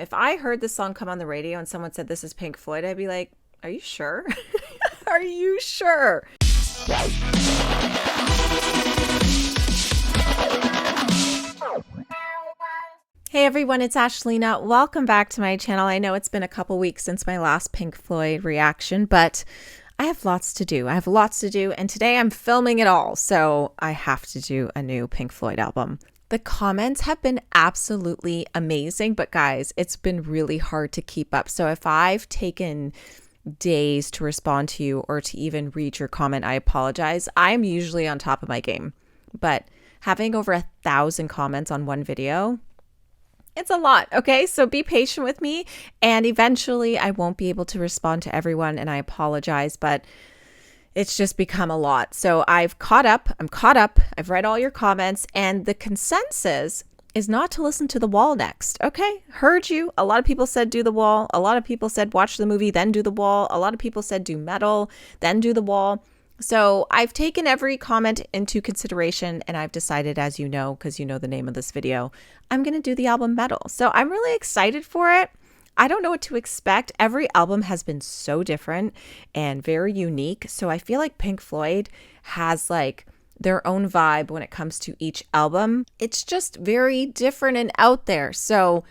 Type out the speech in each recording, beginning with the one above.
If I heard this song come on the radio and someone said this is Pink Floyd, I'd be like, are you sure? Are you sure? Hey everyone, it's Ashlena. Welcome back to my channel. I know it's been a couple weeks since my last Pink Floyd reaction, but I have lots to do. And today I'm filming it all, so I have to do a new Pink Floyd album. The comments have been absolutely amazing, but guys, it's been really hard to keep up. So if I've taken days to respond to you or to even read your comment, I apologize. I'm usually on top of my game, but having over 1,000 comments on one video, it's a lot, okay? So be patient with me, and eventually I won't be able to respond to everyone, and I apologize, but it's just become a lot. So I've caught up. I'm caught up. I've read all your comments, and the consensus is not to listen to The Wall next. Okay, heard you. A lot of people said do The Wall. A lot of people said watch the movie, then do The Wall. A lot of people said do Meddle, then do The Wall. So I've taken every comment into consideration, and I've decided, as you know, because you know the name of this video, I'm going to do the album Meddle. So I'm really excited for it. I don't know what to expect. Every album has been so different and very unique. So I feel like Pink Floyd has like their own vibe when it comes to each album. It's just very different and out there. So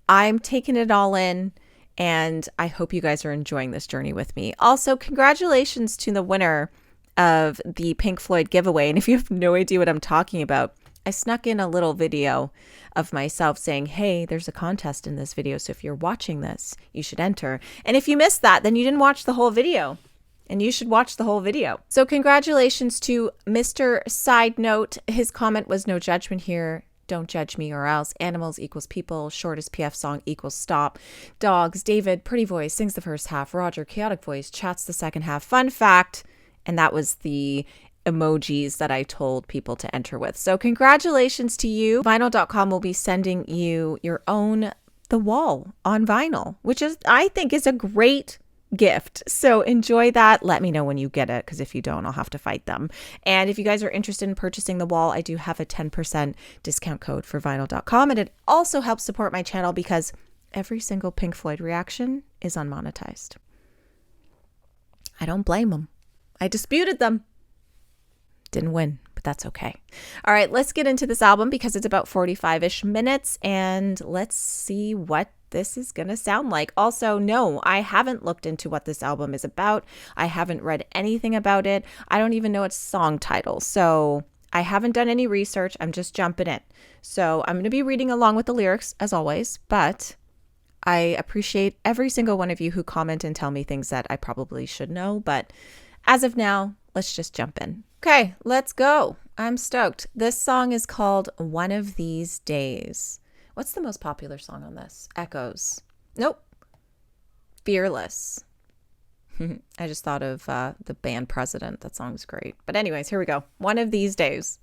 I'm taking it all in, and I hope you guys are enjoying this journey with me. Also, congratulations to the winner of the Pink Floyd giveaway. And if you have no idea what I'm talking about, I snuck in a little video of myself saying, hey, there's a contest in this video, so if you're watching this, you should enter. And if you missed that, then you didn't watch the whole video, and you should watch the whole video. So congratulations to Mr. Side Note. His comment was no judgment here. Don't judge me or else. Animals equals people. Shortest PF song equals stop. Dogs. David, pretty voice, sings the first half. Roger, chaotic voice, chats the second half. Fun fact. And that was the emojis that I told people to enter with. So congratulations to you. Vinyl.com will be sending you your own The Wall on vinyl, which is, I think, is a great gift. So enjoy that. Let me know when you get it, because if you don't, I'll have to fight them. And if you guys are interested in purchasing The Wall, I do have a 10% discount code for vinyl.com. And it also helps support my channel because every single Pink Floyd reaction is unmonetized. I don't blame them. I disputed them. Didn't win, but that's okay. All right, let's get into this album because it's about 45-ish minutes, and let's see what this is going to sound like. Also, no, I haven't looked into what this album is about. I haven't read anything about it. I don't even know its song title. So I haven't done any research. I'm just jumping in. So I'm going to be reading along with the lyrics as always, but I appreciate every single one of you who comment and tell me things that I probably should know. But as of now, let's just jump in. Okay, let's go. I'm stoked. This song is called One of These Days. What's the most popular song on this? Echoes. Nope. Fearless. I just thought of the band President. That song's great. But anyways, here we go. One of These Days.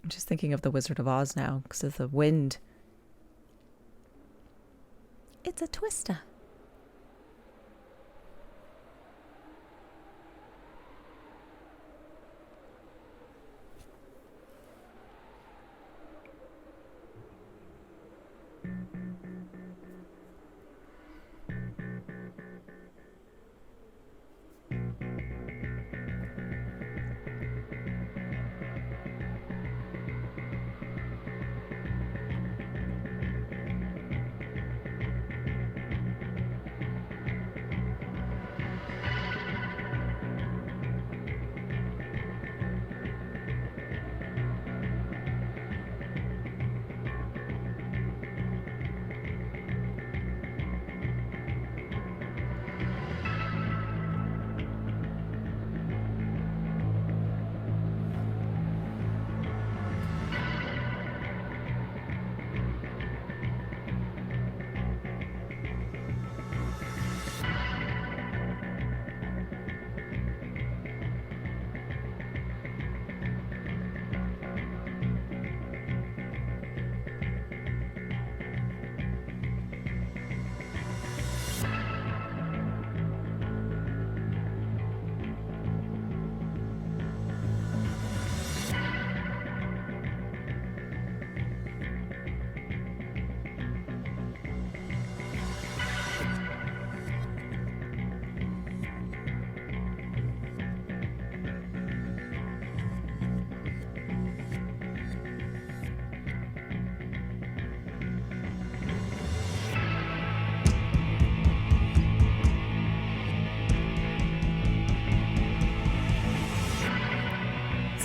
I'm just thinking of the Wizard of Oz now because of the wind. It's a twister.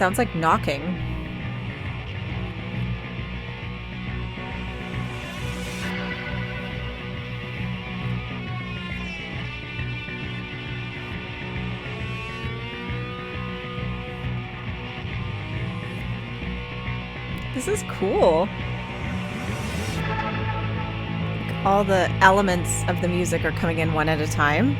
sounds like knocking. This is cool. All the elements of the music are coming in one at a time.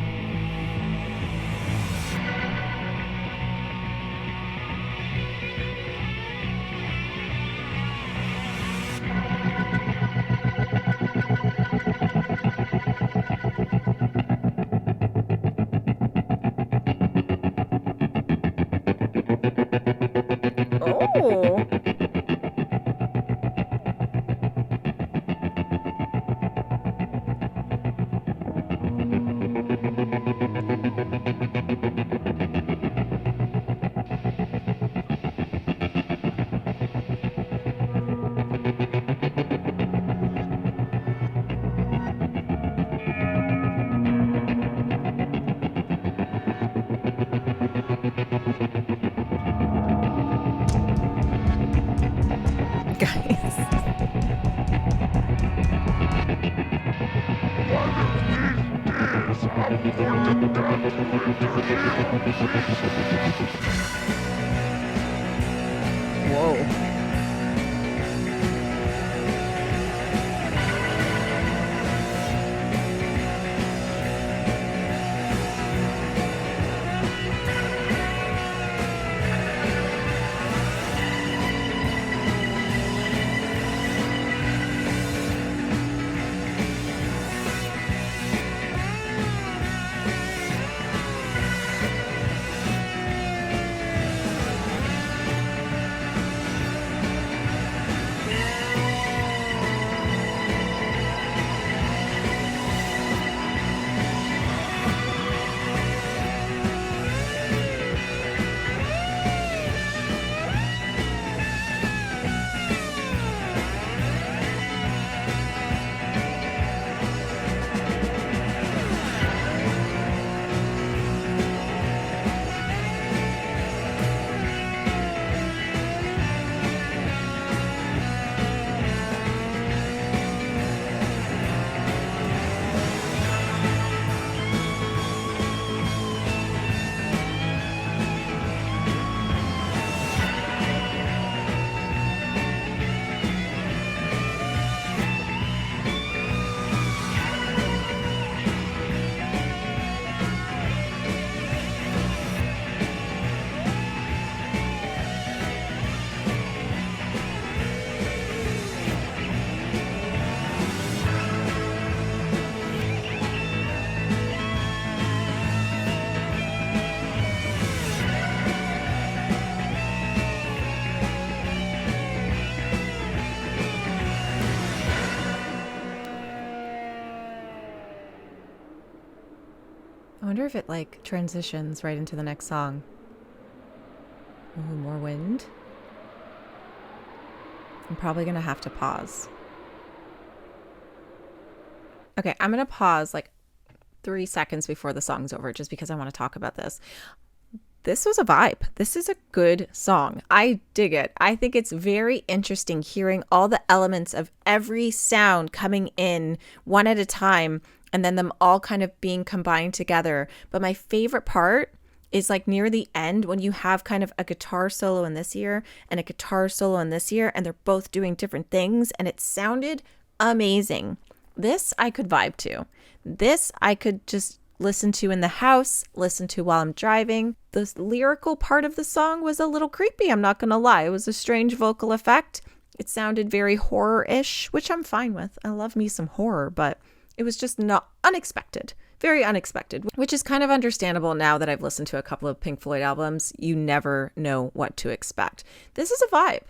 Oh. Whoa. I wonder if it like transitions right into the next song. Ooh, more wind. I'm probably going to have to pause. Okay, I'm going to pause like 3 seconds before the song's over just because I want to talk about this. This was a vibe. This is a good song. I dig it. I think it's very interesting hearing all the elements of every sound coming in one at a time and then them all kind of being combined together. But my favorite part is like near the end when you have kind of a guitar solo in this ear and a guitar solo in this ear, and they're both doing different things, and it sounded amazing. This I could vibe to. This I could just listen to in the house, listen to while I'm driving. The lyrical part of the song was a little creepy, I'm not gonna lie. It was a strange vocal effect. It sounded very horror-ish, which I'm fine with. I love me some horror, but it was just not unexpected. Very unexpected, which is kind of understandable now that I've listened to a couple of Pink Floyd albums. You never know what to expect. This is a vibe.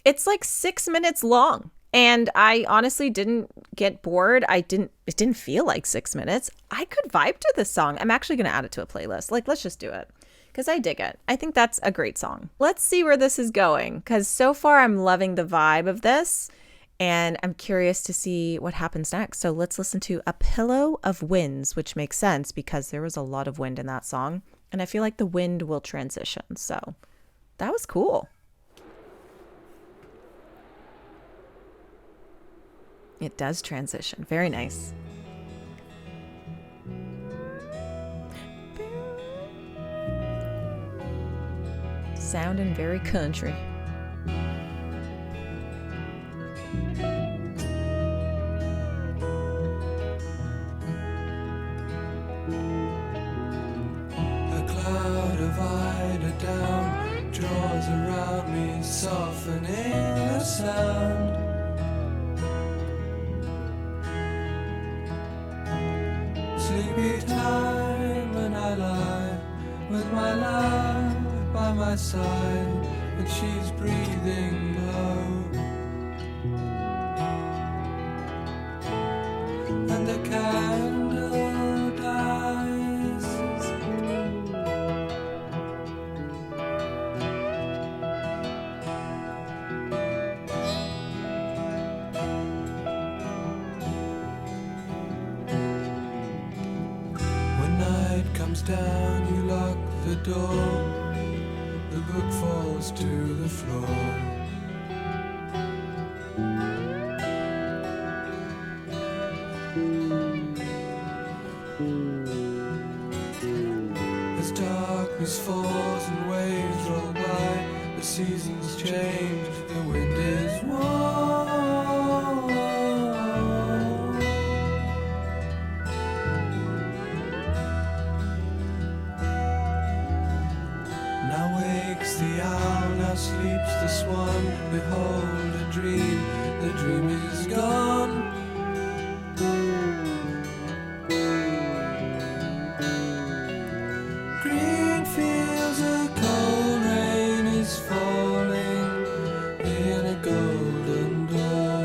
It's like 6 minutes long. And I honestly didn't get bored. It didn't feel like 6 minutes. I could vibe to this song. I'm actually going to add it to a playlist. Like, let's just do it because I dig it. I think that's a great song. Let's see where this is going because so far I'm loving the vibe of this and I'm curious to see what happens next. So let's listen to A Pillow of Winds, which makes sense because there was a lot of wind in that song. And I feel like the wind will transition. So That was cool. It does transition. Very nice. Sounding very country. A cloud of eider down draws around me, softening the sound. Sleepy time when I lie with my love by my side, and she's breathing low, and the candle dies. When night comes down, you lock the door, the book falls to the floor. As darkness falls and waves roll by, the seasons change, the wind is warm. Now wakes the owl, now sleeps the swan. Behold a dream, the dream is gone. Green fields, a cold rain is falling in a golden dawn.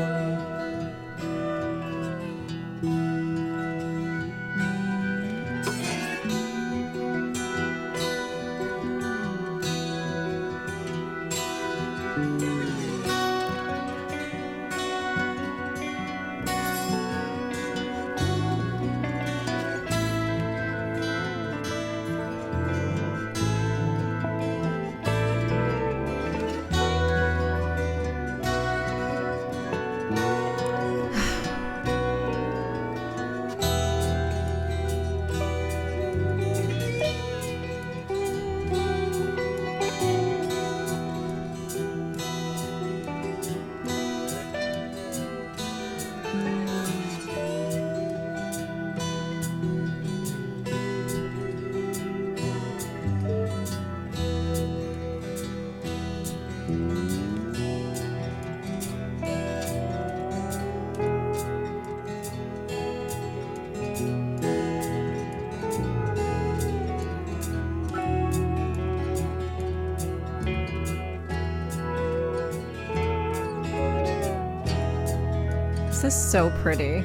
This is so pretty.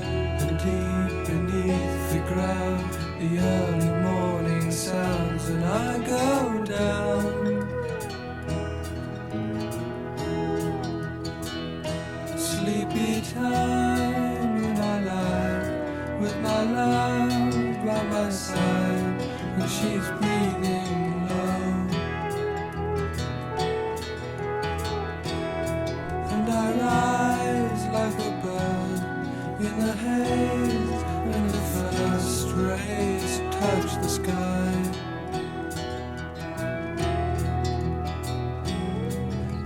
And deep beneath the ground, the early morning sounds, and I go down. Sleepy time when I lie with my love by my side, and she's breathing low. And I rise like a bird in the haze when the first rays touch the sky.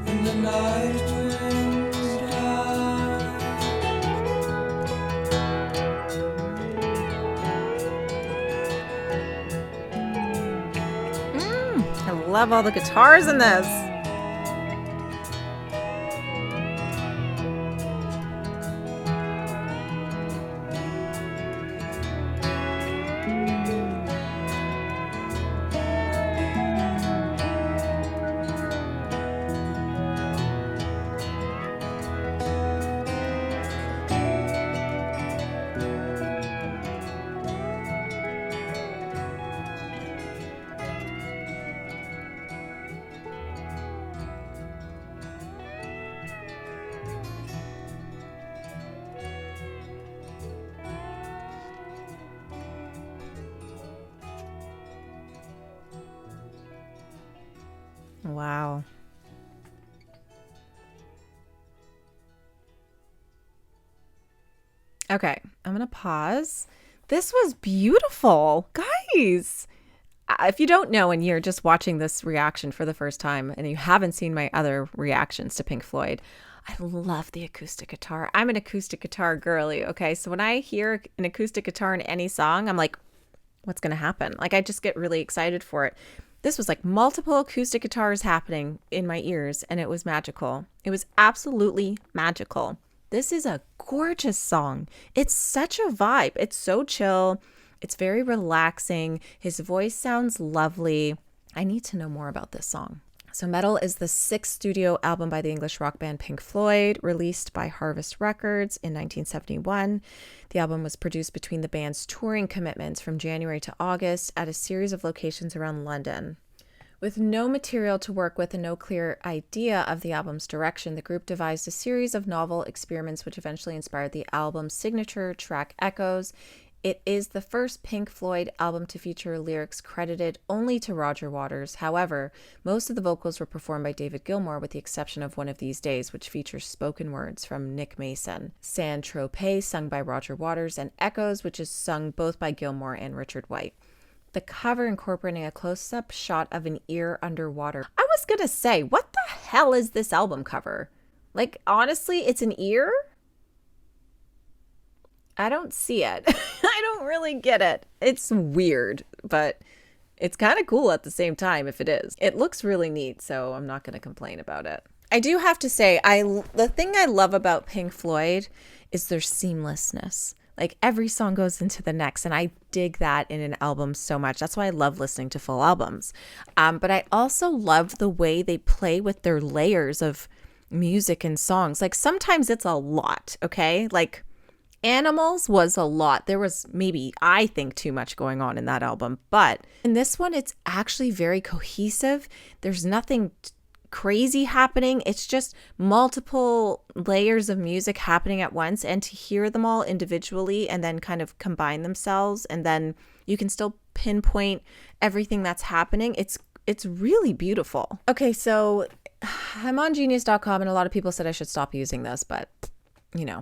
And the night winds die. I love all the guitars in this. Wow. Okay, I'm going to pause. This was beautiful. Guys, if you don't know and you're just watching this reaction for the first time and you haven't seen my other reactions to Pink Floyd, I love the acoustic guitar. I'm an acoustic guitar girly, okay? So when I hear an acoustic guitar in any song, I'm like, what's going to happen? Like, I just get really excited for it. This was like multiple acoustic guitars happening in my ears, and it was magical. It was absolutely magical. This is a gorgeous song. It's such a vibe. It's so chill. It's very relaxing. His voice sounds lovely. I need to know more about this song. So Meddle is the sixth studio album by the English rock band Pink Floyd, released by Harvest Records in 1971. The album was produced between the band's touring commitments from January to August at a series of locations around London. With no material to work with and no clear idea of the album's direction, the group devised a series of novel experiments which eventually inspired the album's signature track Echoes. It is the first Pink Floyd album to feature lyrics credited only to Roger Waters. However, most of the vocals were performed by David Gilmour, with the exception of One of These Days, which features spoken words from Nick Mason, Tropez, sung by Roger Waters, and Echoes, which is sung both by Gilmour and Richard White. The cover incorporating a close-up shot of an ear underwater. I was going to say, what the hell is this album cover? Like, honestly, it's an ear? I don't see it. I don't really get it. It's weird, but it's kind of cool at the same time if it is. It looks really neat, so I'm not going to complain about it. I do have to say, the thing I love about Pink Floyd is their seamlessness. Like, every song goes into the next, and I dig that in an album so much. That's why I love listening to full albums. But I also love the way they play with their layers of music and songs. Like, sometimes it's a lot, okay? Like, Animals was a lot. There was maybe, I think, too much going on in that album. But in this one, it's actually very cohesive. There's nothing crazy happening. It's just multiple layers of music happening at once. And to hear them all individually and then kind of combine themselves, and then you can still pinpoint everything that's happening. It's really beautiful. Okay, so I'm on genius.com, and a lot of people said I should stop using this, but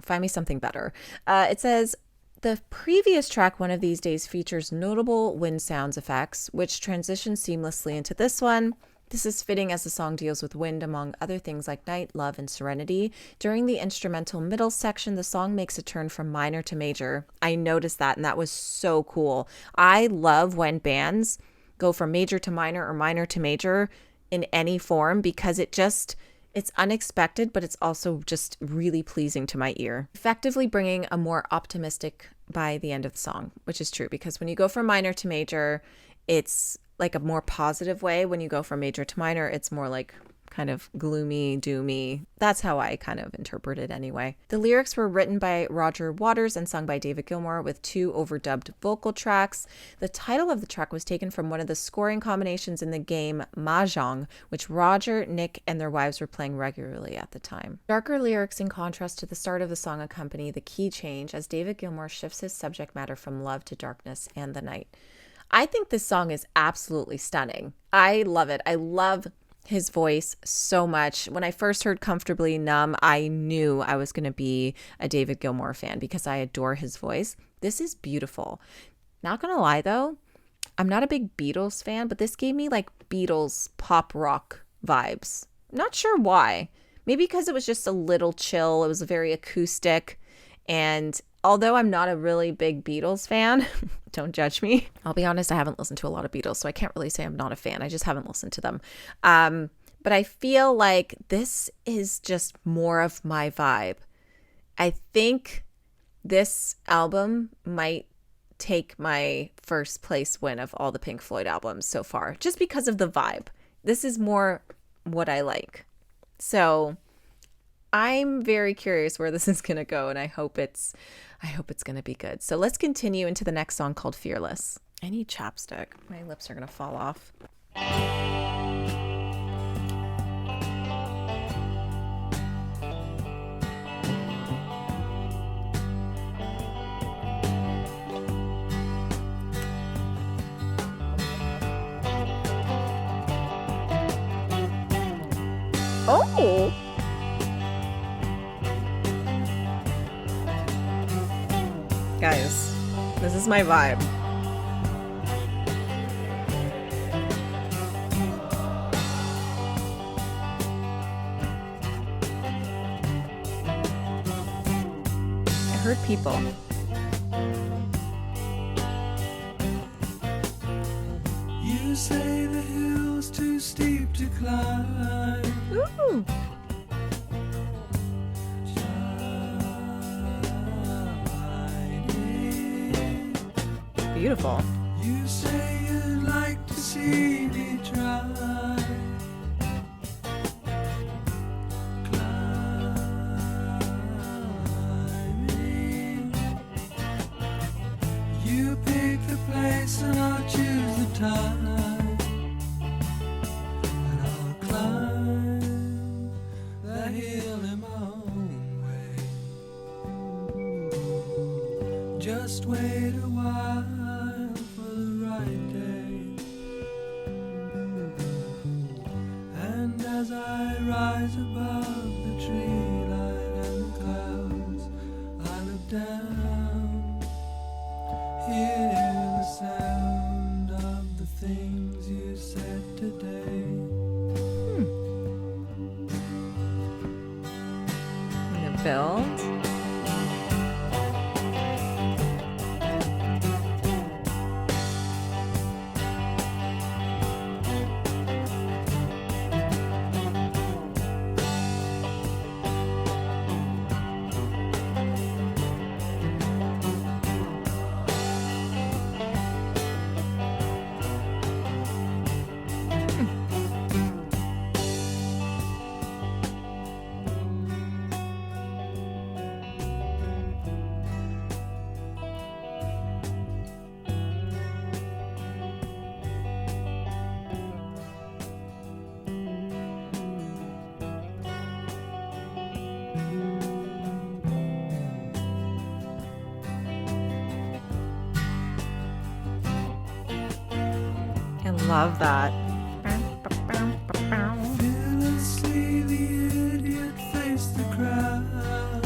find me something better. It says, the previous track, One of These Days, features notable wind sounds effects, which transition seamlessly into this one. This is fitting as the song deals with wind, among other things like night, love, and serenity. During the instrumental middle section, the song makes a turn from minor to major. I noticed that, and that was so cool. I love when bands go from major to minor or minor to major in any form, because it's unexpected, but it's also just really pleasing to my ear. Effectively bringing a more optimistic by the end of the song, which is true, because when you go from minor to major, it's like a more positive way. When you go from major to minor, it's more like kind of gloomy, doomy. That's how I kind of interpret it anyway. The lyrics were written by Roger Waters and sung by David Gilmour, with 2 overdubbed vocal tracks. The title of the track was taken from one of the scoring combinations in the game Mahjong, which Roger, Nick, and their wives were playing regularly at the time. Darker lyrics, in contrast to the start of the song, accompany the key change as David Gilmour shifts his subject matter from love to darkness and the night. I think this song is absolutely stunning. I love it. I love his voice so much. When I first heard Comfortably Numb, I knew I was going to be a David Gilmour fan because I adore his voice. This is beautiful. Not going to lie though, I'm not a big Beatles fan, but this gave me like Beatles pop rock vibes. Not sure why. Maybe because it was just a little chill. It was very acoustic. And although I'm not a really big Beatles fan, don't judge me. I'll be honest, I haven't listened to a lot of Beatles, so I can't really say I'm not a fan. I just haven't listened to them. But I feel like this is just more of my vibe. I think this album might take my first place win of all the Pink Floyd albums so far, just because of the vibe. This is more what I like. So I'm very curious where this is going to go, and I hope it's going to be good. So let's continue into the next song called Fearless. I need chapstick. My lips are going to fall off. Guys, this is my vibe. I heard people. You say the hill's too steep to climb. Ooh. Beautiful. You say you'd like to see me try. Climbing. You pick the place and I'll choose the time. And I'll climb the hill in my own way. Just wait a while. As I rise above the tree line and the clouds, I look down, hear the sound of the things you said today. I'm gonna build. Love that. Fearlessly the idiot faced the crowd.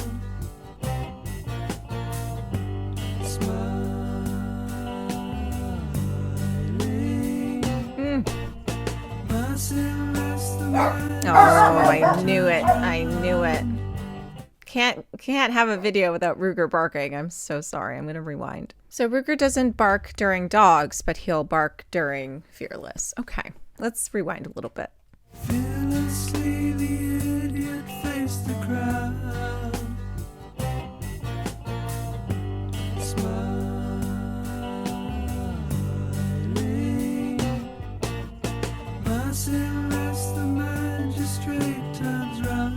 Smiling. Merciless the man. Oh, I knew it. I knew it. Can't have a video without Ruger barking. I'm so sorry. I'm going to rewind. So Ruger doesn't bark during dogs, but he'll bark during Fearless. Okay, let's rewind a little bit. Fearlessly the idiot faced the crowd. Smiling. Merciless the magistrate turns round.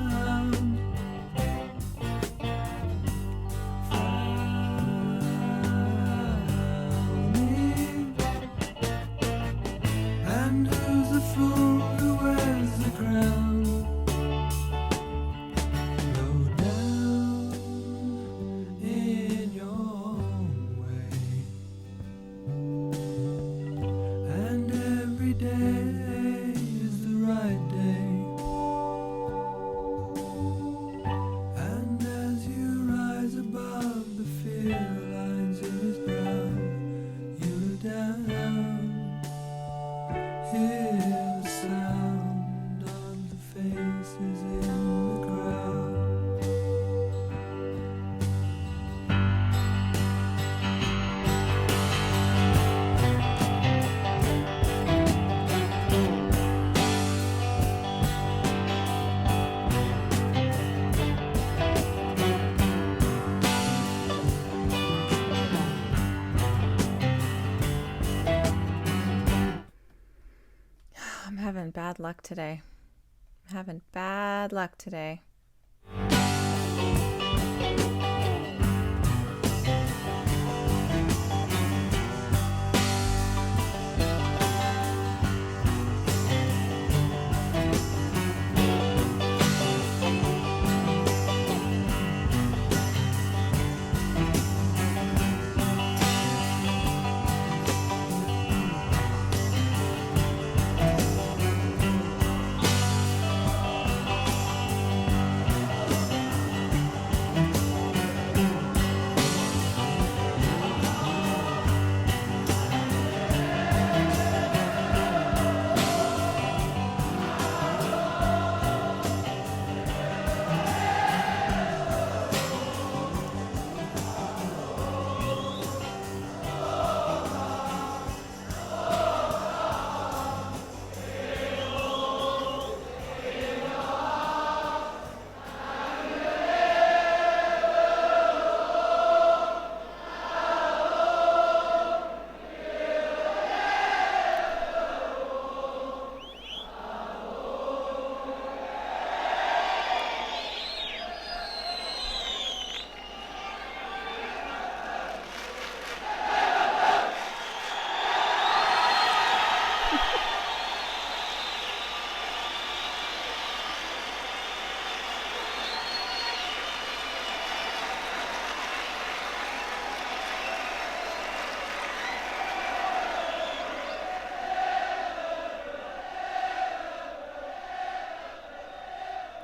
And who's the fool who wears the crown? Low down in your own way. And every day is the right day. And as you rise above the fear lines in his brow, you look down. Hear the sound of the faces in the crowd. I'm having bad luck today. I'm having bad luck today.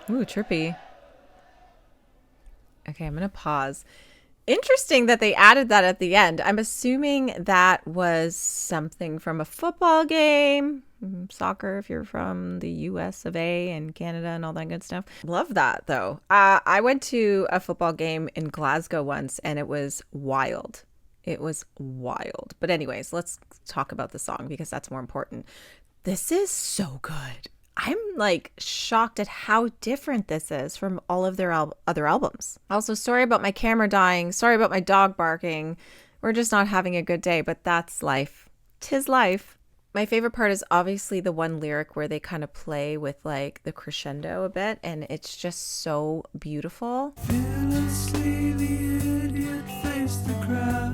Ooh, trippy. Okay, I'm going to pause. Interesting that they added that at the end. I'm assuming that was something from a football game, soccer, if you're from the US of A and Canada and all that good stuff. Love that, though. I went to a football game in Glasgow once, and it was wild. It was wild. But anyways, let's talk about the song because that's more important. This is so good. I'm like shocked at how different this is from all of their other albums. Also, sorry about my camera dying. Sorry about my dog barking. We're just not having a good day, but that's life. 'Tis life. My favorite part is obviously the one lyric where they kind of play with like the crescendo a bit, and it's just so beautiful. Fearlessly the idiot faced the crowd.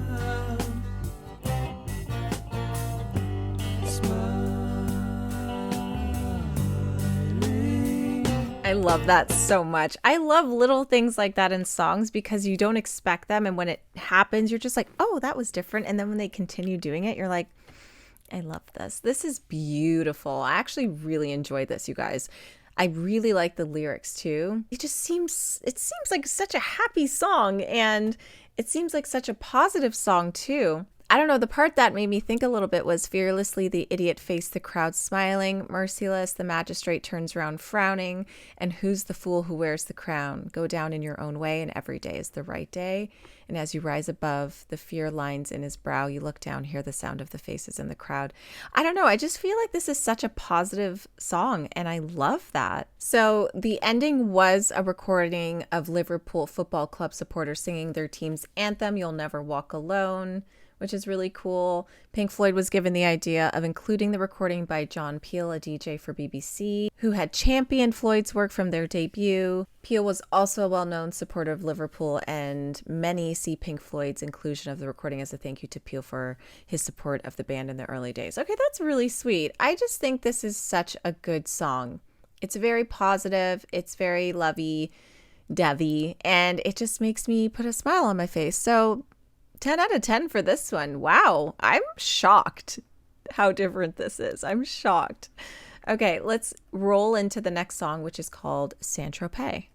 I love that so much. I love little things like that in songs because you don't expect them. And when it happens, you're just like, oh, that was different. And then when they continue doing it, you're like, I love this. This is beautiful. I actually really enjoyed this, you guys. I really like the lyrics too. It seems like such a happy song, and it seems like such a positive song too. I don't know, the part that made me think a little bit was fearlessly the idiot faced the crowd smiling, merciless the magistrate turns around frowning, and who's the fool who wears the crown? Go down in your own way, and every day is the right day. And as you rise above, the fear lines in his brow, you look down, hear the sound of the faces in the crowd. I don't know, I just feel like this is such a positive song, and I love that. So the ending was a recording of Liverpool Football Club supporters singing their team's anthem, You'll Never Walk Alone, which is really cool. Pink Floyd was given the idea of including the recording by John Peel, a DJ for BBC, who had championed Floyd's work from their debut. Peel was also a well-known supporter of Liverpool, and many see Pink Floyd's inclusion of the recording as a thank you to Peel for his support of the band in the early days. Okay, that's really sweet. I just think this is such a good song. It's very positive. It's very lovey-dovey, and it just makes me put a smile on my face. So 10 out of 10 for this one. Wow. I'm shocked how different this is. I'm shocked. Okay, let's roll into the next song, which is called Saint Tropez.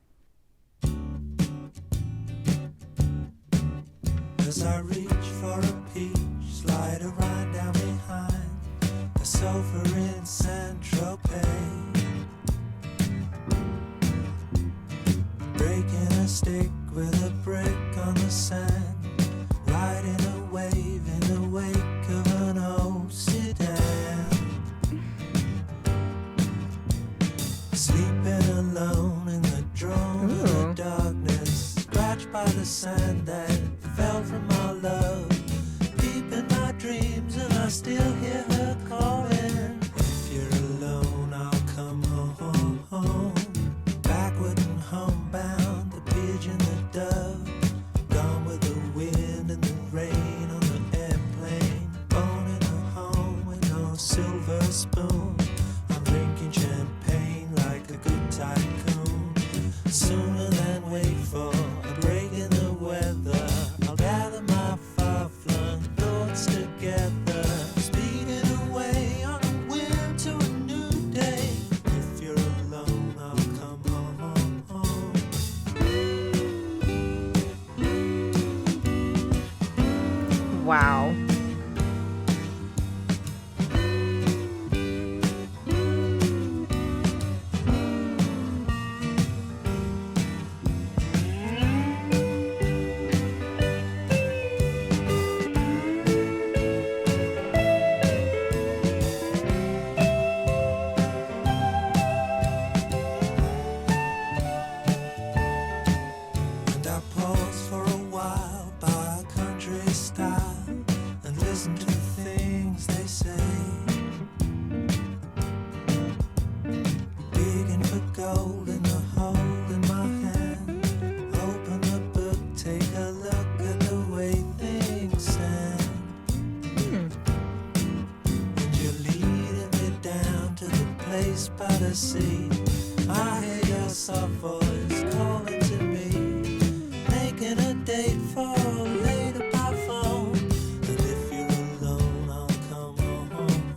As I reach for a peach, slide a ride down behind the sofa in Saint Tropez. Breaking a stick with a brick on the sand. Riding a wave in the wake of an old sedan. Sleeping alone in the drone of the darkness. Scratched by the sand that fell from our love. Deep in my dreams and I still hear her calling. If you're alone, I'll come home. Backward and homebound, the pigeon, the dove. Gone with the wind and the rain on the airplane. Born in a home with no silver spoon. I'm drinking champagne like a good tycoon. Sooner than wait for a break in the weather, I'll gather my far-flung thoughts together. Speeding away on a whim to a new day. If you're alone, I'll come home. Wow. And I pause for a while by a country style and listen to the things they say. Digging for gold in the hole in my hand. Open the book, take a look at the way things stand. And you're leading me down to the place by the sea. I hear your soft voice calling to me, making a date for later by phone. And if you're alone, I'll come home.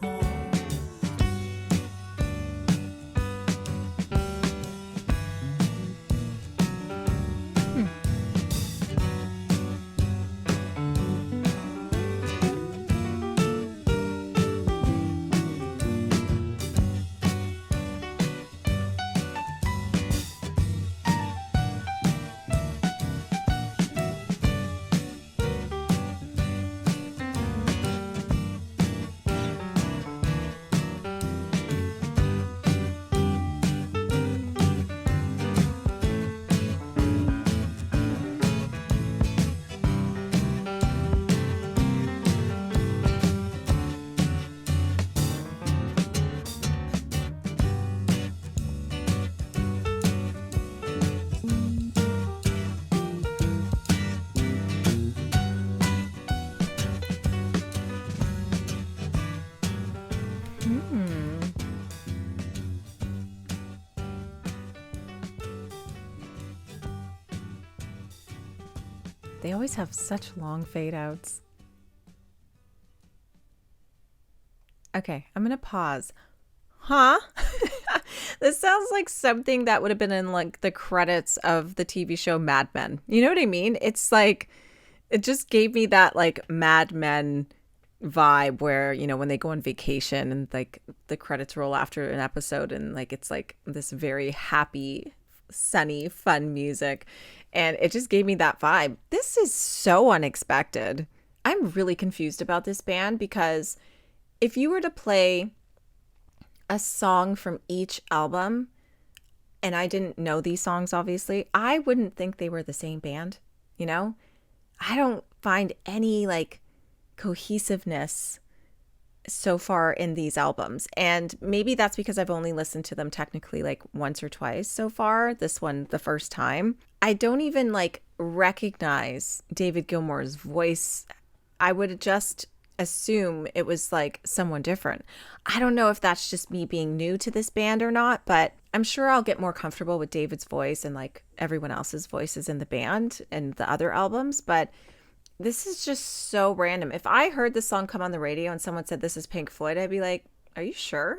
They always have such long fade outs. Okay, I'm going to pause. Huh? This sounds like something that would have been in like the credits of the TV show Mad Men. You know what I mean? It's like, it just gave me that like Mad Men vibe where, you know, when they go on vacation and like the credits roll after an episode and like it's like this very happy, sunny, fun music. And it just gave me that vibe. This is so unexpected. I'm really confused about this band because if you were to play a song from each album, and I didn't know these songs, obviously, I wouldn't think they were the same band, you know? I don't find any like cohesiveness so far in these albums. And maybe that's because I've only listened to them technically like once or twice so far. This one, the first time. I don't even like recognize David Gilmour's voice. I would just assume it was like someone different. I don't know if that's just me being new to this band or not, but I'm sure I'll get more comfortable with David's voice and like everyone else's voices in the band and the other albums. But this is just so random. If I heard this song come on the radio and someone said this is Pink Floyd, I'd be like, are you sure?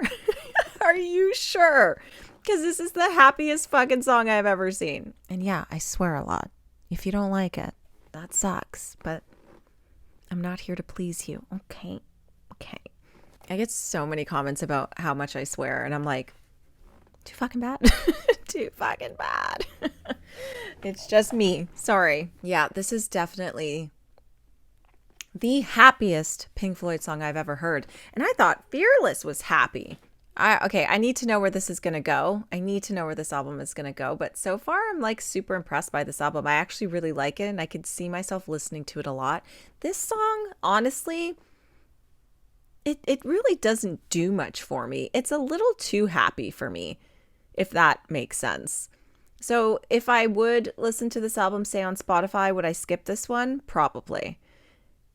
Are you sure? Because this is the happiest fucking song I've ever seen. And yeah, I swear a lot. If you don't like it, that sucks. But I'm not here to please you. Okay. I get so many comments about how much I swear. And I'm like, too fucking bad. Too fucking bad. It's just me. Sorry. Yeah, this is definitely the happiest Pink Floyd song I've ever heard. And I thought Fearless was happy. I need to know where this is going to go. I need to know where this album is going to go. But so far, I'm like super impressed by this album. I actually really like it and I could see myself listening to it a lot. This song, honestly, it really doesn't do much for me. It's a little too happy for me, if that makes sense. So if I would listen to this album, say on Spotify, would I skip this one? Probably.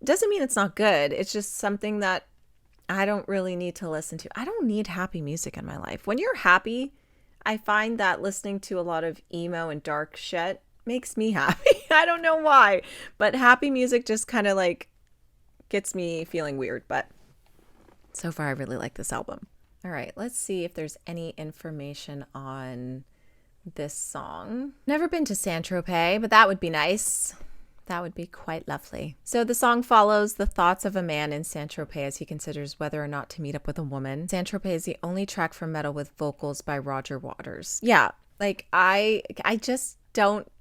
Doesn't mean it's not good. It's just something that I don't really need to listen to. I don't need happy music in my life. When you're happy, I find that listening to a lot of emo and dark shit makes me happy. I don't know why, but happy music just kind of like gets me feeling weird. But so far, I really like this album. All right, let's see if there's any information on this song. Never been to Saint-Tropez, but that would be nice. That would be quite lovely. So the song follows the thoughts of a man in Saint-Tropez as he considers whether or not to meet up with a woman. Saint-Tropez is the only track from Meddle with vocals by Roger Waters. Yeah, like I just don't,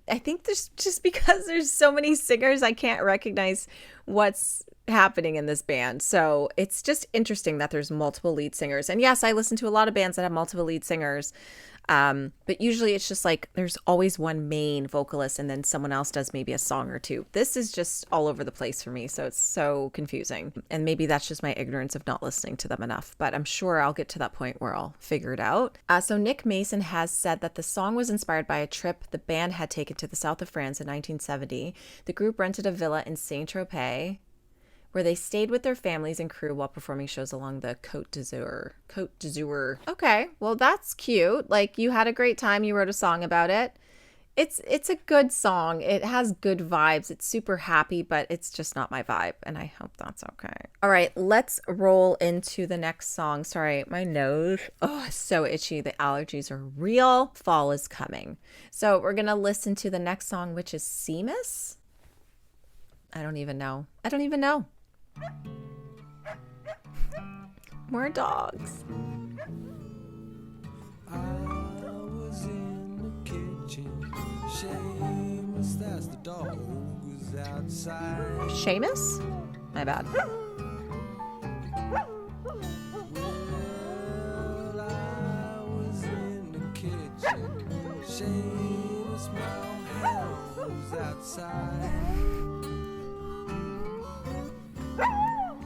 I think there's just because there's so many singers, I can't recognize what's happening in this band. So it's just interesting that there's multiple lead singers. And yes, I listen to a lot of bands that have multiple lead singers. But usually it's just like there's always one main vocalist and then someone else does maybe a song or two. This is just all over the place for me. So it's so confusing. And maybe that's just my ignorance of not listening to them enough. But I'm sure I'll get to that point where I'll figure it out. So Nick Mason has said that the song was inspired by a trip the band had taken to the south of France in 1970. The group rented a villa in Saint-Tropez, where they stayed with their families and crew while performing shows along the Côte d'Azur. Côte d'Azur. Okay, well that's cute. Like you had a great time. You wrote a song about it. It's a good song. It has good vibes. It's super happy, but it's just not my vibe, and I hope that's okay. All right, let's roll into the next song. Sorry, my nose. Oh, it's so itchy. The allergies are real. Fall is coming. So we're gonna listen to the next song, which is Seamus. I don't even know. More dogs. I was in the kitchen. Seamus, that's the dog who's outside. Seamus? My bad. Well, I was in the kitchen. Seamus, my hell who's outside.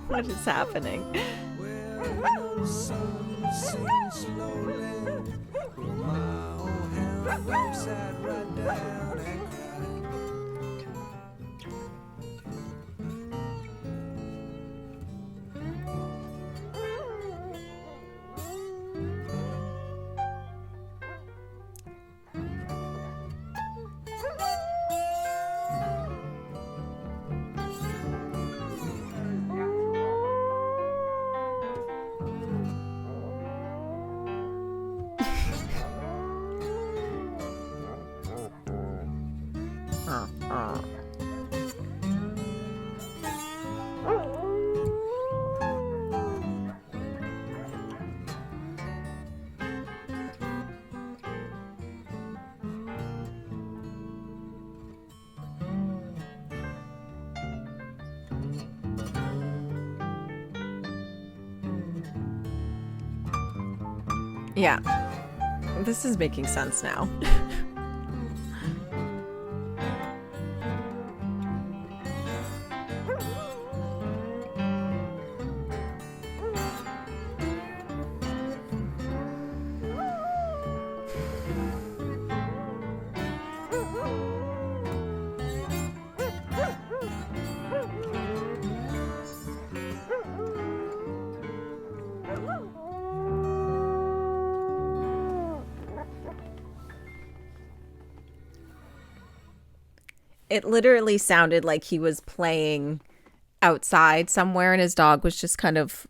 What is happening? Well, the sun sinks slowly. My old hound dog sat right down and cried. Yeah, this is making sense now. It literally sounded like he was playing outside somewhere and his dog was just kind of,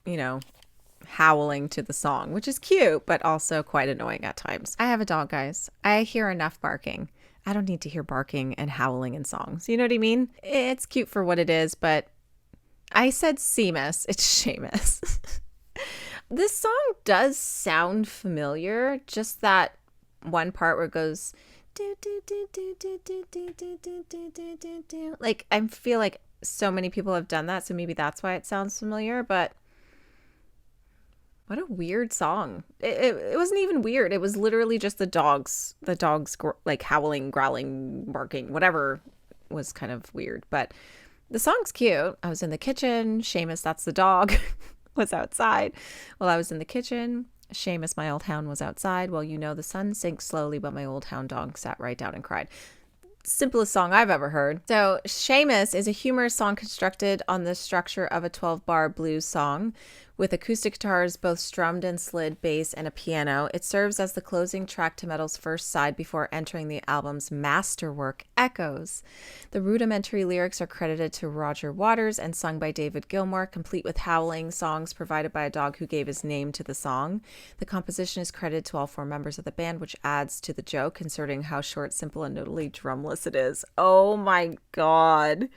you know, howling to the song, which is cute, but also quite annoying at times. I have a dog, guys. I hear enough barking. I don't need to hear barking and howling in songs. You know what I mean? It's cute for what it is, but I said Seamus. It's Seamus. This song does sound familiar, just that one part where it goes do do do do do do do do do do do do. Like, I feel like so many people have done that, so maybe that's why it sounds familiar, but what a weird song. It wasn't even weird. It was literally just the dogs like howling, growling, barking, whatever was kind of weird, but the song's cute. I was in the kitchen. Seamus, that's the dog, was outside while I was in the kitchen. Seamus, my old hound, was outside. Well, you know, the sun sinks slowly, but my old hound dog sat right down and cried. Simplest song I've ever heard. So Seamus is a humorous song constructed on the structure of a 12-bar blues song with acoustic guitars, both strummed and slid, bass, and a piano. It serves as the closing track to Meddle's first side before entering the album's masterwork, Echoes. The rudimentary lyrics are credited to Roger Waters and sung by David Gilmour, complete with howling songs provided by a dog who gave his name to the song. The composition is credited to all four members of the band, which adds to the joke, concerning how short, simple, and notably drumless it is. Oh my God.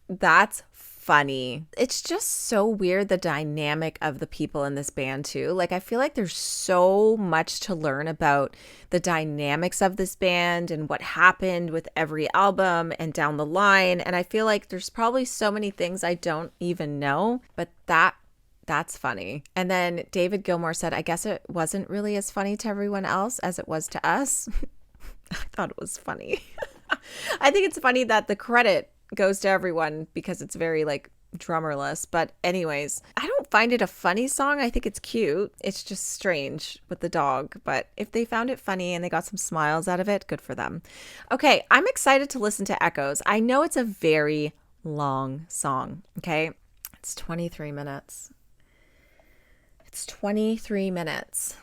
That's funny. It's just so weird, the dynamic of the people in this band too. Like, I feel like there's so much to learn about the dynamics of this band and what happened with every album and down the line. And I feel like there's probably so many things I don't even know, but that's funny. And then David Gilmour said, I guess it wasn't really as funny to everyone else as it was to us. I thought it was funny. I think it's funny that the credit goes to everyone because it's very like drummerless. But anyways, I don't find it a funny song. I think it's cute. It's just strange with the dog. But if they found it funny and they got some smiles out of it, good for them. Okay, I'm excited to listen to Echoes. I know it's a very long song. Okay, it's 23 minutes. It's 23 minutes.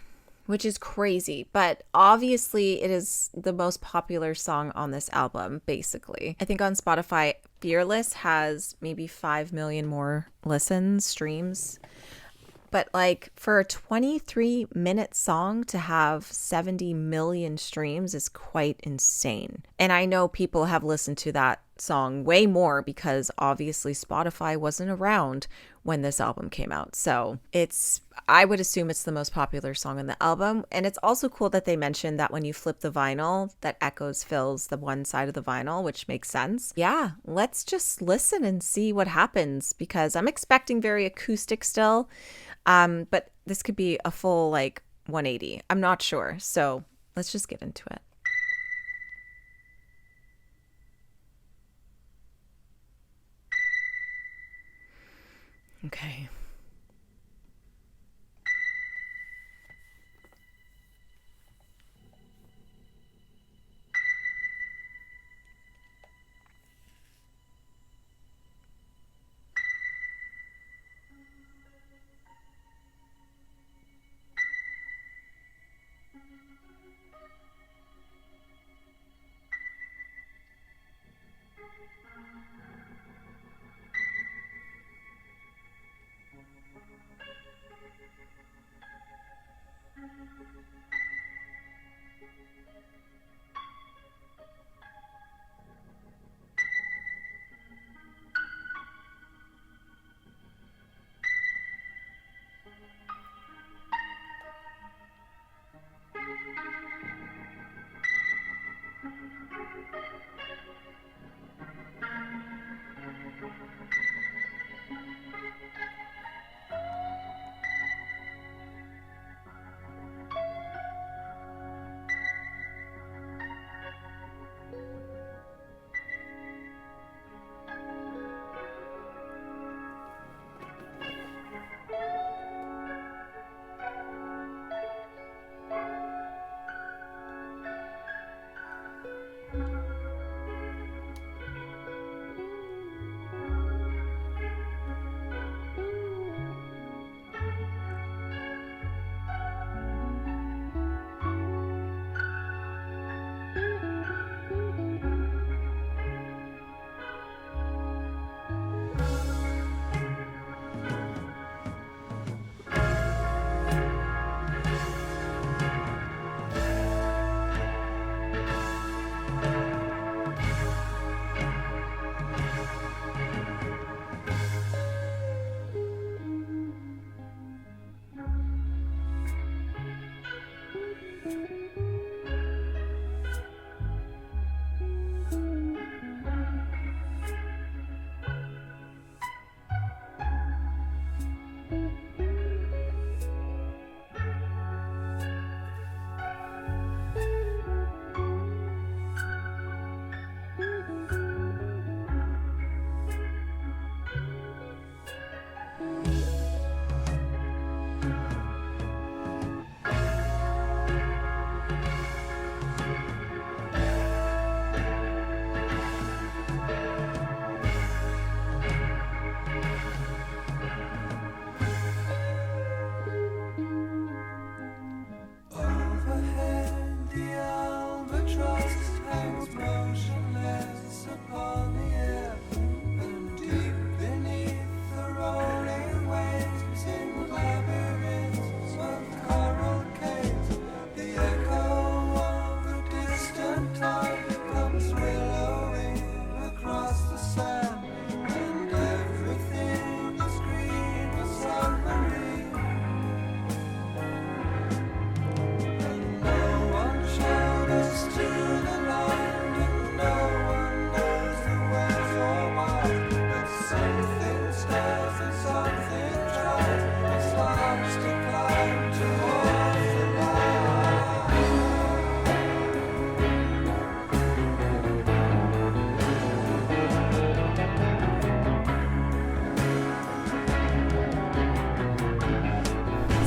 Which is crazy, but obviously it is the most popular song on this album, basically. I think on Spotify, Fearless has maybe 5 million more listens, streams. But like, for a 23-minute song to have 70 million streams is quite insane. And I know people have listened to that song way more because obviously Spotify wasn't around when this album came out. So I would assume it's the most popular song on the album. And it's also cool that they mentioned that when you flip the vinyl, that Echoes fills the one side of the vinyl, which makes sense. Yeah, let's just listen and see what happens, because I'm expecting very acoustic still. But this could be a full like 180. I'm not sure. So let's just get into it. Okay.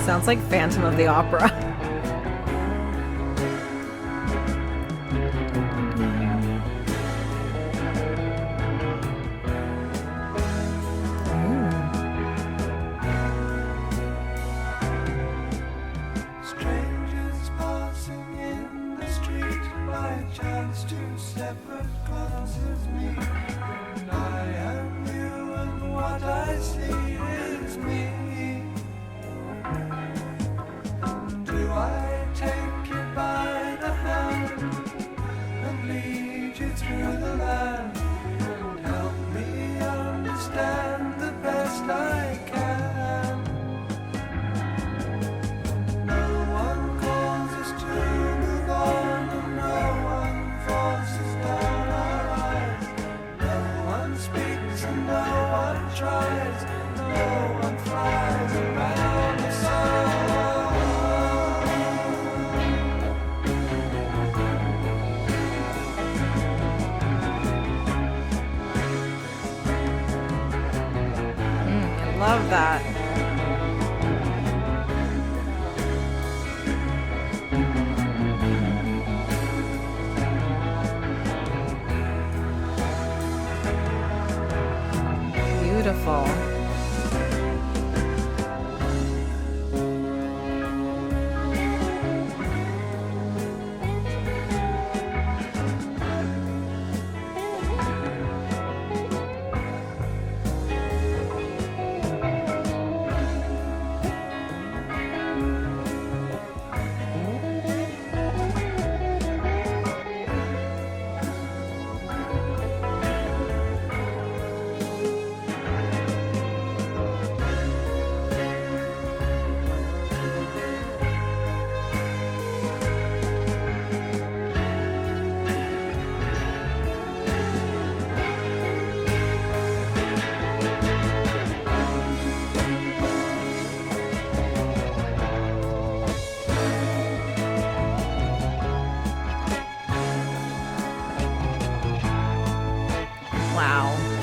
Sounds like Phantom of the Opera. Strangers passing in the street, by chance two separate classes meet. And I am you, and what I see is me. Do I take you by the hand and lead you through the land and help me understand the best I can? No one calls us to move on, and no one forces down our eyes. No one speaks and no one tries. No one flies around the sun. Love that. Beautiful. Wow.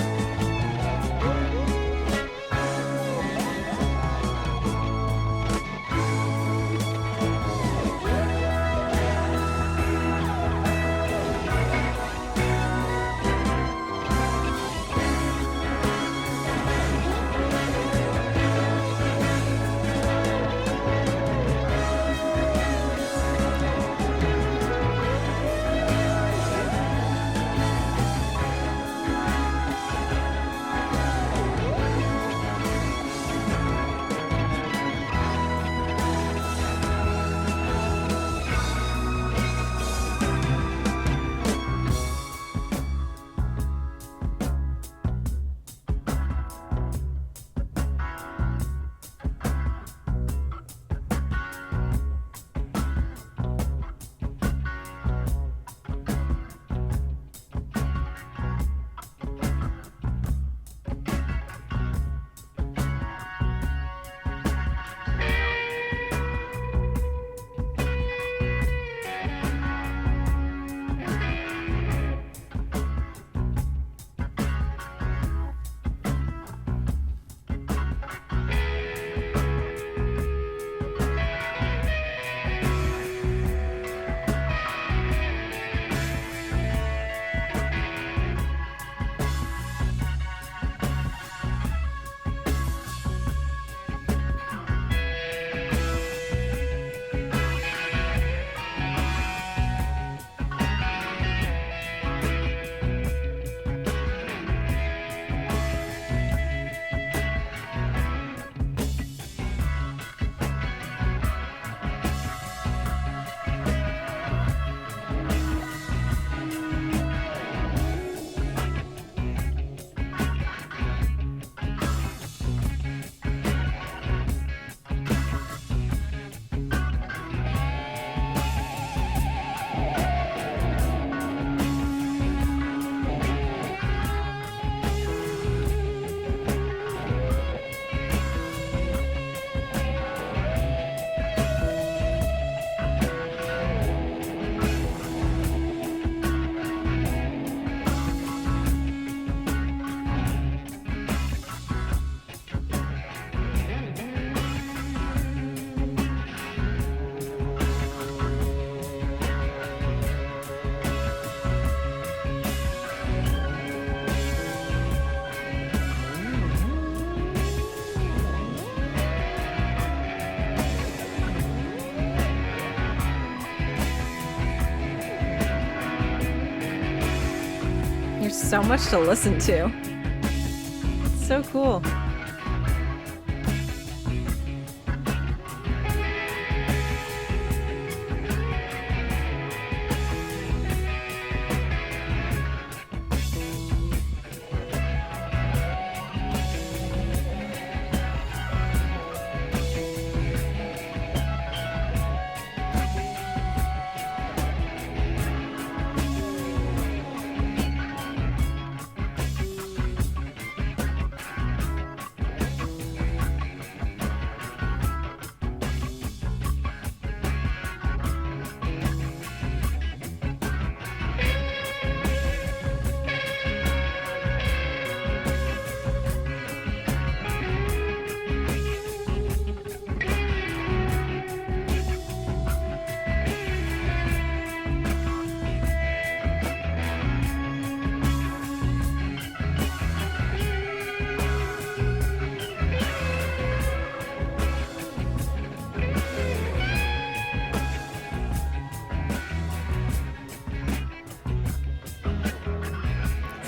There's so much to listen to. It's so cool.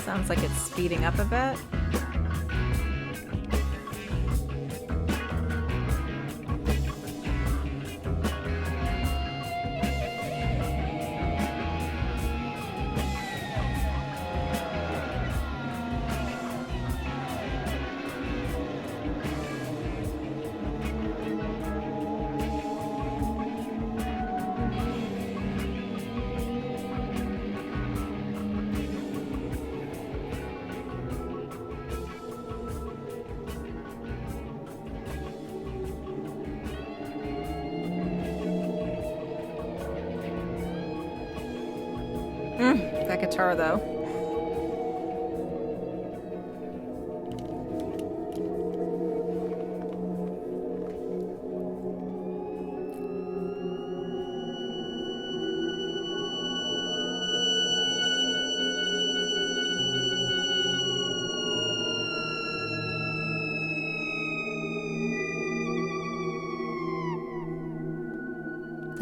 Sounds like it's speeding up a bit. That guitar, though.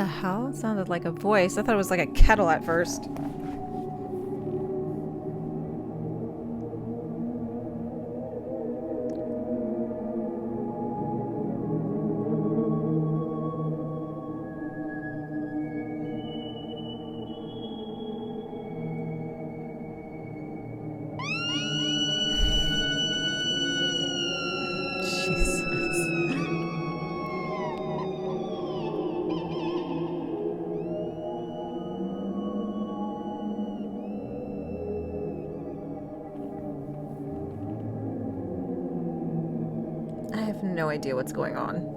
the hell? It sounded like a voice. I thought it was like a kettle at first. I have no idea what's going on.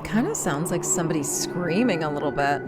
Kind of sounds like somebody's screaming a little bit.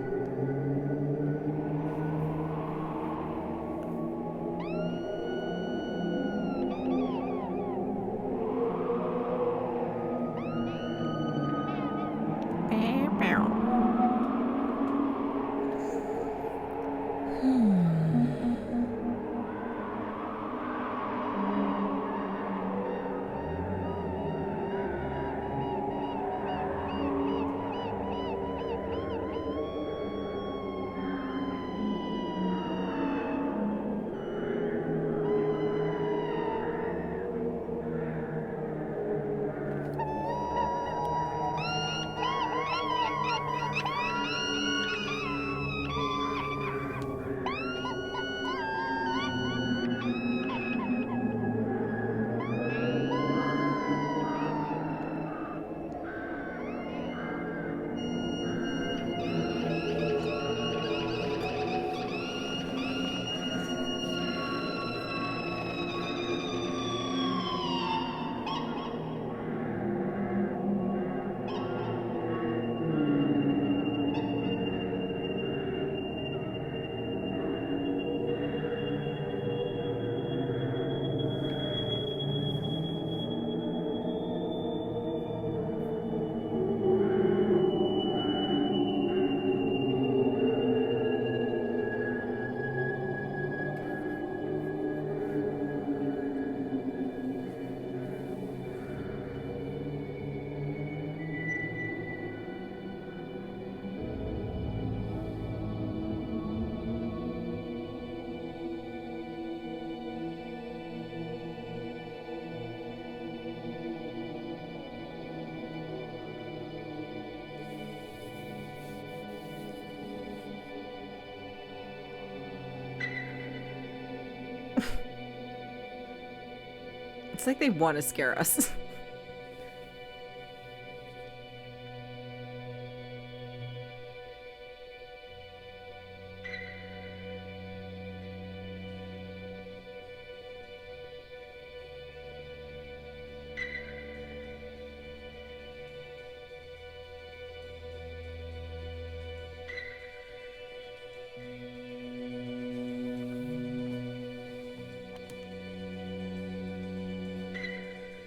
It's like they want to scare us.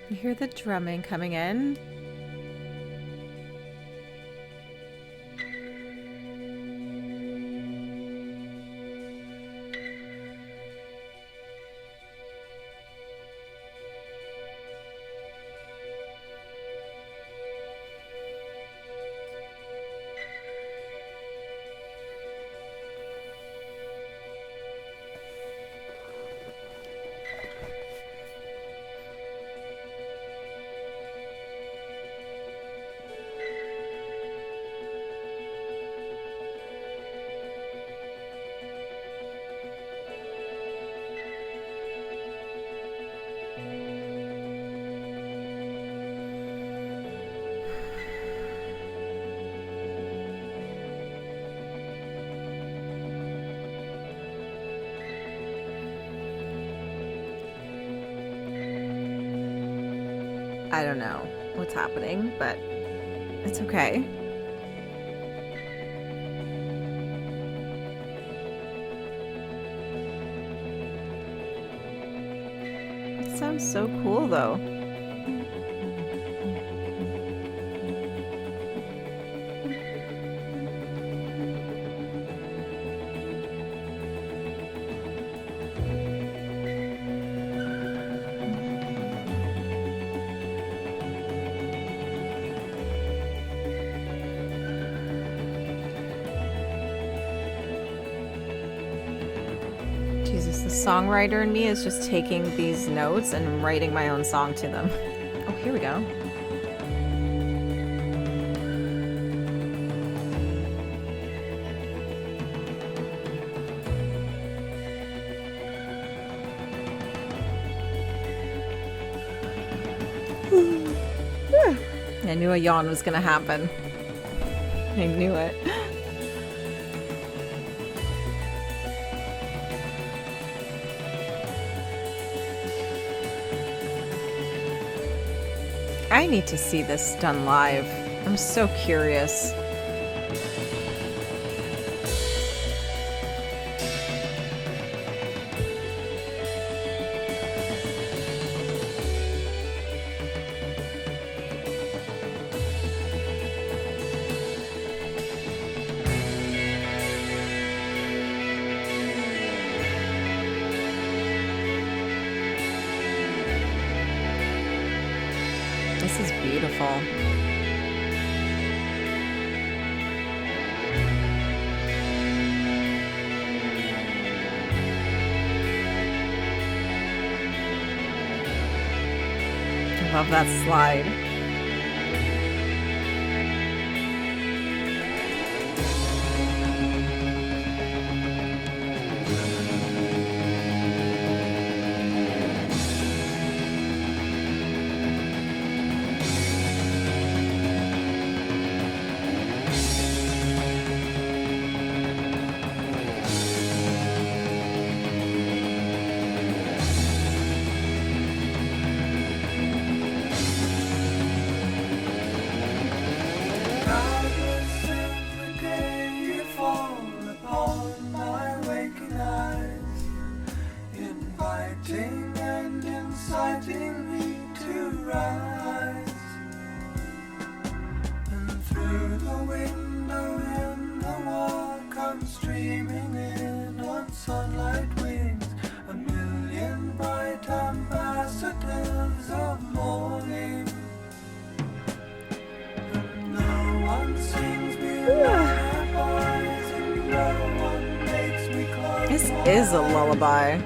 You hear the drumming coming in. I don't know what's happening, but It's okay. It sounds so cool, though. Jesus, the songwriter in me is just taking these notes and writing my own song to them. Oh, here we go. I knew a yawn was gonna happen. I knew it. I need to see this done live. I'm so curious. This is beautiful. I love that slide. This is a lullaby.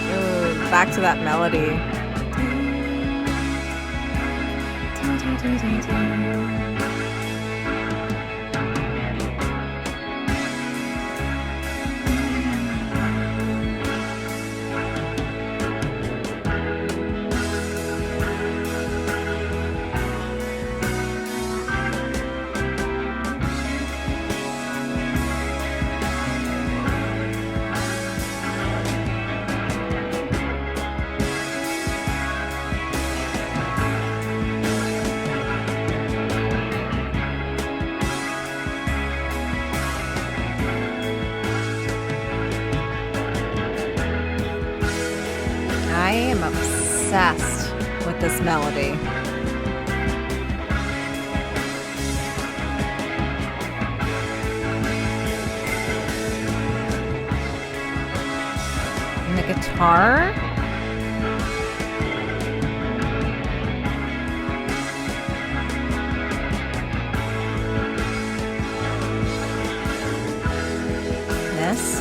Ooh, back to that melody. I am obsessed with this melody. And the guitar. This.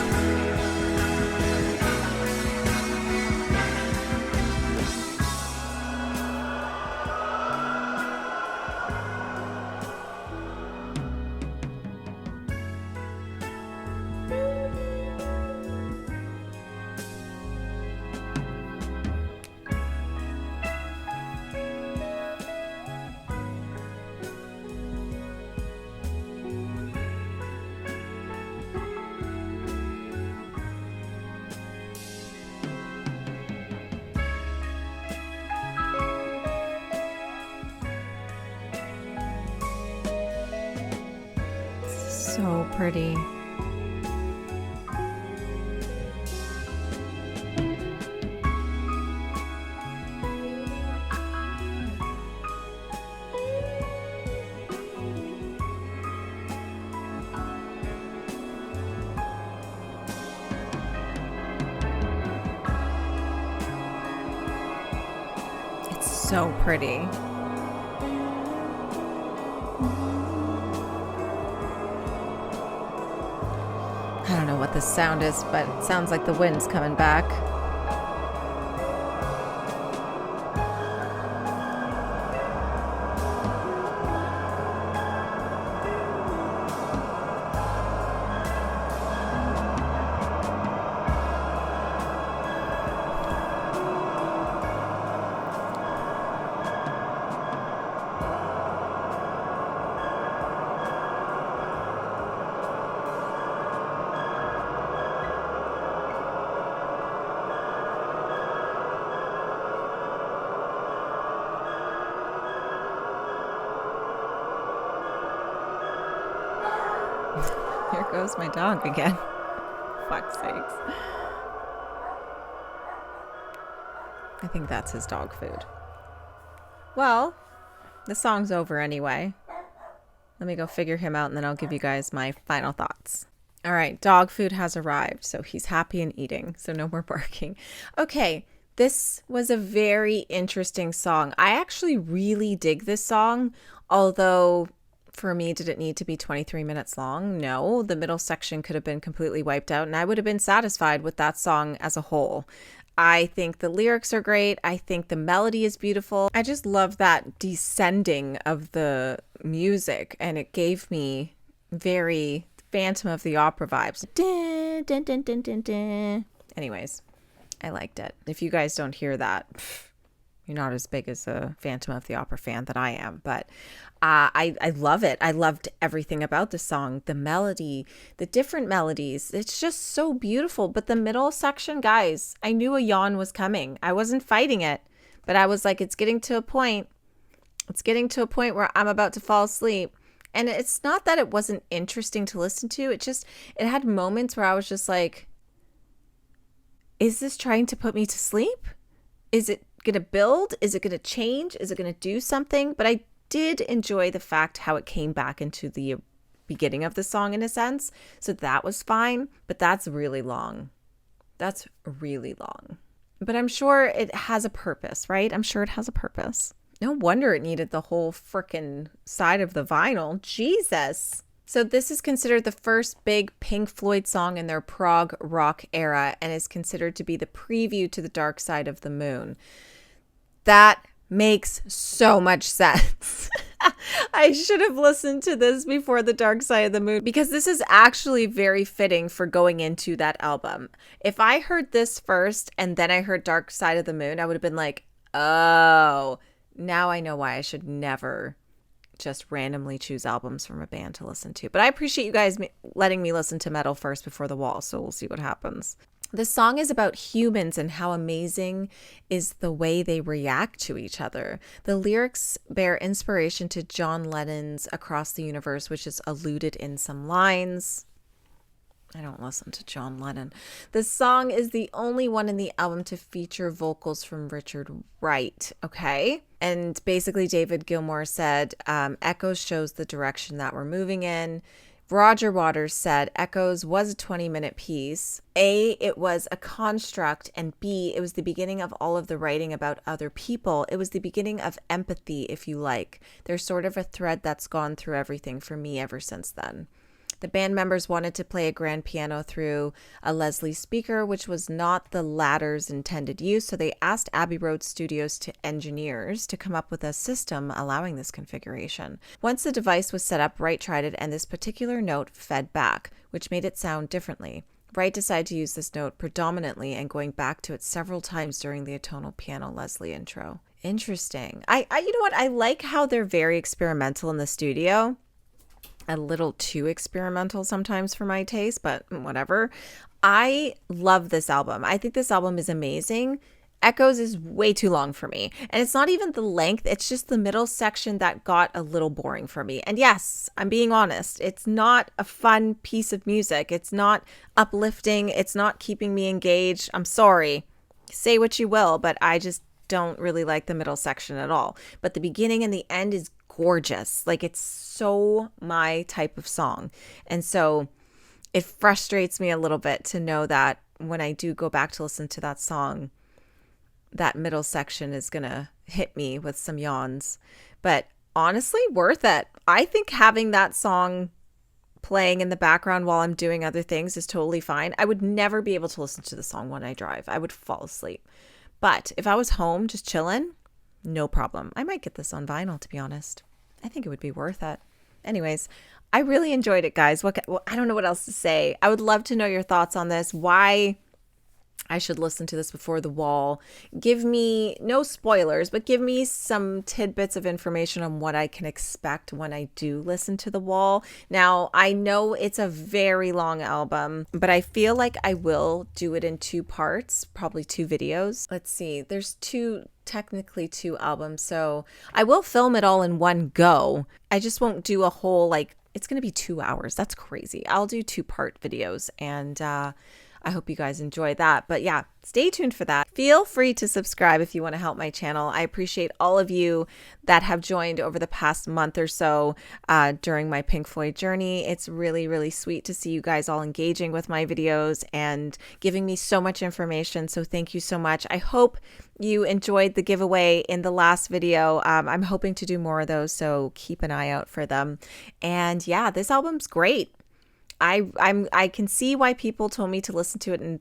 So pretty. It's so pretty. I don't know what this sound is, but it sounds like the wind's coming back. Here goes my dog again. Fuck's sakes. I think that's his dog food. Well, the song's over anyway. Let me go figure him out and then I'll give you guys my final thoughts. All right, dog food has arrived, so he's happy and eating, so no more barking. Okay, this was a very interesting song. I actually really dig this song, although for me, did it need to be 23 minutes long? No, the middle section could have been completely wiped out and I would have been satisfied with that song as a whole. I think the lyrics are great. I think the melody is beautiful. I just love that descending of the music and it gave me very Phantom of the Opera vibes. Dun, dun, dun, dun, dun, dun. Anyways, I liked it. If you guys don't hear that, you're not as big as a Phantom of the Opera fan that I am, but I love it. I loved everything about the song, the melody, the different melodies. It's just so beautiful. But the middle section, guys, I knew a yawn was coming. I wasn't fighting it, but I was like, it's getting to a point. It's getting to a point where I'm about to fall asleep. And it's not that it wasn't interesting to listen to. It had moments where I was just like, is this trying to put me to sleep? Is it going to build? Is it going to change? Is it going to do something? But I did enjoy the fact how it came back into the beginning of the song in a sense. So that was fine, but that's really long. That's really long. But I'm sure it has a purpose, right? I'm sure it has a purpose. No wonder it needed the whole frickin' side of the vinyl. Jesus. So this is considered the first big Pink Floyd song in their prog rock era and is considered to be the preview to the Dark Side of the Moon. That makes so much sense. I should have listened to this before the Dark Side of the Moon because this is actually very fitting for going into that album. If I heard this first and then I heard Dark Side of the Moon, I would have been like, oh, now I know why I should never just randomly choose albums from a band to listen to. But I appreciate you guys letting me listen to Meddle first before The Wall, so we'll see what happens. The song is about humans and how amazing is the way they react to each other. The lyrics bear inspiration to John Lennon's Across the Universe, which is alluded in some lines. I don't listen to John Lennon. The song is the only one in the album to feature vocals from Richard Wright, okay? And basically David Gilmour said, Echoes shows the direction that we're moving in. Roger Waters said Echoes was a 20-minute piece. A, it was a construct, and B, it was the beginning of all of the writing about other people. It was the beginning of empathy, if you like. There's sort of a thread that's gone through everything for me ever since then. The band members wanted to play a grand piano through a Leslie speaker, which was not the latter's intended use, so they asked Abbey Road Studios engineers to come up with a system allowing this configuration. Once the device was set up, Wright tried it, and this particular note fed back, which made it sound differently. Wright decided to use this note predominantly and going back to it several times during the atonal piano Leslie intro. Interesting. I you know what? I like how they're very experimental in the studio. A little too experimental sometimes for my taste, but whatever. I love this album. I think this album is amazing. Echoes is way too long for me. And it's not even the length, it's just the middle section that got a little boring for me. And yes, I'm being honest, it's not a fun piece of music. It's not uplifting. It's not keeping me engaged. I'm sorry. Say what you will, but I just don't really like the middle section at all. But the beginning and the end is gorgeous. Like, it's so my type of song. And so it frustrates me a little bit to know that when I do go back to listen to that song, that middle section is going to hit me with some yawns. But honestly, worth it. I think having that song playing in the background while I'm doing other things is totally fine. I would never be able to listen to the song when I drive. I would fall asleep. But if I was home just chilling, no problem. I might get this on vinyl, to be honest. I think it would be worth it. Anyways, I really enjoyed it, guys. I don't know what else to say. I would love to know your thoughts on this. Why I should listen to this before the wall. Give me, no spoilers, but give me some tidbits of information on what I can expect when I do listen to the wall. Now, I know it's a very long album, but I feel like I will do it in 2 parts, probably 2 videos. Let's see, there's technically 2 albums, so I will film it all in one go. I just won't do a whole, it's going to be 2 hours. That's crazy. I'll do 2-part videos, and I hope you guys enjoy that. But yeah, stay tuned for that. Feel free to subscribe if you want to help my channel. I appreciate all of you that have joined over the past month or so during my Pink Floyd journey. It's really, really sweet to see you guys all engaging with my videos and giving me so much information. So thank you so much. I hope you enjoyed the giveaway in the last video. I'm hoping to do more of those, so keep an eye out for them. And yeah, this album's great. I can see why people told me to listen to it and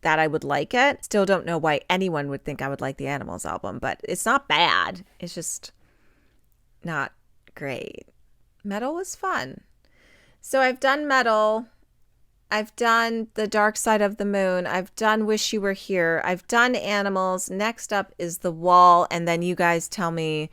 that I would like it. Still don't know why anyone would think I would like the Animals album, but it's not bad. It's just not great. Meddle was fun. So I've done Meddle. I've done The Dark Side of the Moon. I've done Wish You Were Here. I've done Animals. Next up is The Wall. And then you guys tell me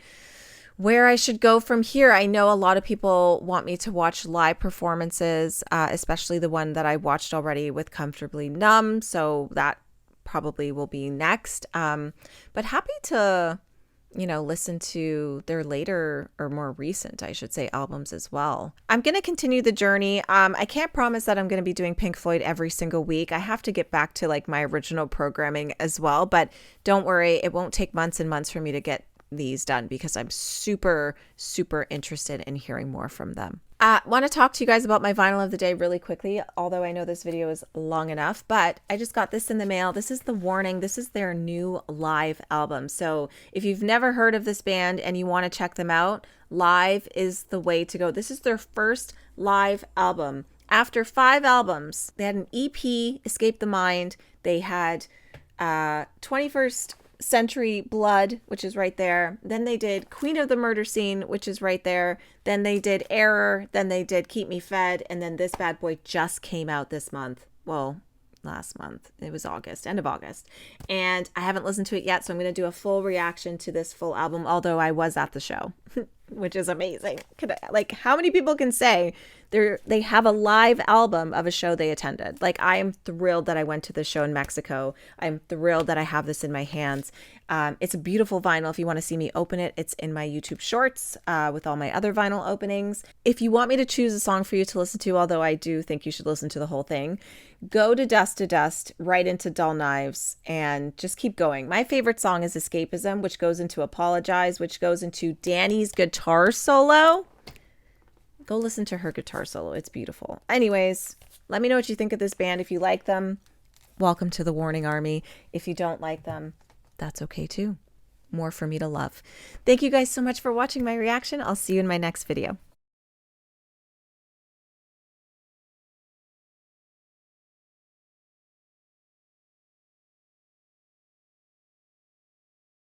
where I should go from here. I know a lot of people want me to watch live performances, especially the one that I watched already with Comfortably Numb. So that probably will be next. But happy to, listen to their later or more recent, I should say, albums as well. I'm going to continue the journey. I can't promise that I'm going to be doing Pink Floyd every single week. I have to get back to my original programming as well. But don't worry, it won't take months and months for me to get these done because I'm super, super interested in hearing more from them. I want to talk to you guys about my vinyl of the day really quickly, although I know this video is long enough, but I just got this in the mail. This is The Warning. This is their new live album. So if you've never heard of this band and you want to check them out, live is the way to go. This is their first live album. After 5 albums, they had an EP, Escape the Mind. They had 21st Century Blood, which is right there. Then they did Queen of the Murder Scene, which is right there. Then they did Error. Then they did Keep Me Fed. And then this bad boy just came out this month. Well, last month. It was August, end of August. And I haven't listened to it yet, so I'm going to do a full reaction to this full album, although I was at the show, which is amazing. How many people can say they have a live album of a show they attended? I am thrilled that I went to the show in Mexico. I'm thrilled that I have this in my hands. It's a beautiful vinyl. If you want to see me open it, it's in my YouTube shorts with all my other vinyl openings. If you want me to choose a song for you to listen to, although I do think you should listen to the whole thing, go to Dust, right into Dull Knives, and just keep going. My favorite song is Escapism, which goes into Apologize, which goes into Danny's guitar solo. Go listen to her guitar solo. It's beautiful. Anyways, let me know what you think of this band. If you like them, welcome to the Warning Army. If you don't like them, that's okay too. More for me to love. Thank you guys so much for watching my reaction. I'll see you in my next video.